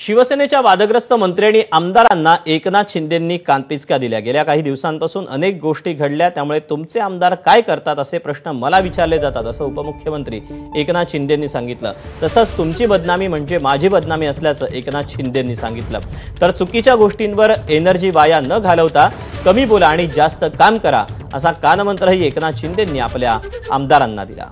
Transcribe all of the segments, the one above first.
शिवसेनेच्या वादग्रस्त मंत्री आणि आमदारांना एकनाथ शिंदेंनी कानपिचक्या दिल्या। गेल्या काही दिवसांपासून अनेक गोष्टी घडल्या, त्यामुळे तुमचे आमदार काय करतात असे प्रश्न मला विचारले जातात असं उपमुख्यमंत्री एकनाथ शिंदेंनी सांगितलं। तसंच तुमची बदनामी म्हणजे माझी बदनामी असल्याचं एकनाथ शिंदेंनी सांगितलं। तर चुकीच्या गोष्टींवर एनर्जी वाया न घालवता कमी बोला आणि जास्त काम करा असा कानमंत्रही एकनाथ शिंदेंनी आपल्या आमदारांना दिला।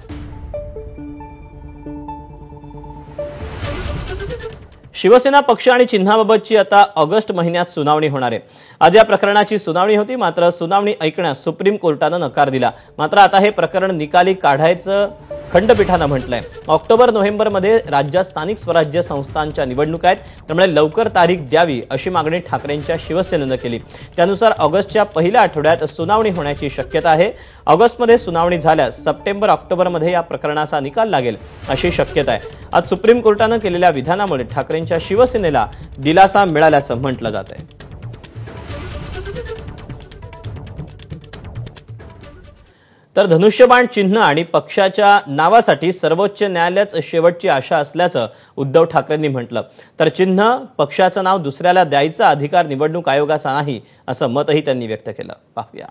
शिवसेना पक्ष आणि चिन्हाबाबतची आता ऑगस्ट महिन्यात सुनावणी होणार आहे। आज या प्रकरणाची सुनावणी होती, मात्र सुनावणी ऐकण्यास सुप्रीम कोर्टाने नकार दिला। मात्र आता हे प्रकरण निकाली काढायचं खंडपीठाने म्हटलंय। ऑक्टोबर-नोव्हेंबरमध्ये राज्यात स्थानिक स्वराज्य संस्थांच्या निवडणुका आहेत, त्यामुळे लवकर तारीख द्यावी अशी मागणी ठाकरेंच्या शिवसेनेने केली। त्यानुसार ऑगस्टच्या पहिल्या आठवड्यात सुनावणी होण्याची शक्यता आहे। ऑगस्टमध्ये सुनावणी झाल्यास सप्टेंबर-ऑक्टोबरमध्ये या प्रकरणाचा निकाल लागेल अशी शक्यता आहे। आज सुप्रीम कोर्टाने केलेल्या विधानामुळे ठाकरेंच्या शिवसेनेला दिलासा मिळाल्याचं म्हटलं जात आहे। तर धनुष्यबाण चिन्ह आणि पक्षाच्या नावासाठी सर्वोच्च न्यायालयाच शेवटची आशा असल्याचं उद्धव ठाकरेंनी म्हटलं। तर चिन्ह पक्षाचं नाव दुसऱ्याला द्यायचा अधिकार निवडणूक आयोगाचा नाही असं मतही त्यांनी व्यक्त केलं। पाहूया।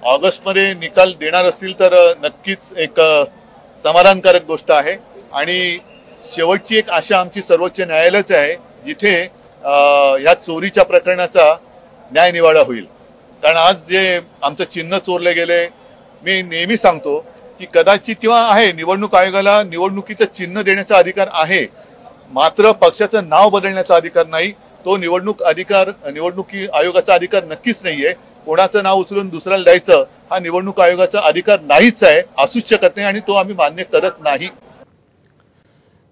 ऑगस्टमध्ये निकाल देणार असतील तर नक्कीच एक समाधानकारक गोष्ट आहे आणि शेवटची एक आशा आमची सर्वोच्च न्यायालयाच आहे, जिथे या चोरीच्या प्रकरणाचा न्यायनिवाडा होईल। कारण आज जे आमचं चिन्ह चोरले गेले, मी नेहमी सांगतो की कदाचित किंवा आहे निवडणूक आयोगाला निवडणुकीचं चिन्ह देण्याचा अधिकार आहे, मात्र पक्षाचं नाव बदलण्याचा अधिकार नाही। तो निवडणुकी आयोगाचा अधिकार नक्कीच नाहीये। कोणाचं नाव उचलून दुसऱ्याला द्यायचं हा निवडणूक आयोगाचा अधिकार नाहीच आहे, असूच शकत नाही आणि तो आम्ही मान्य करत नाही।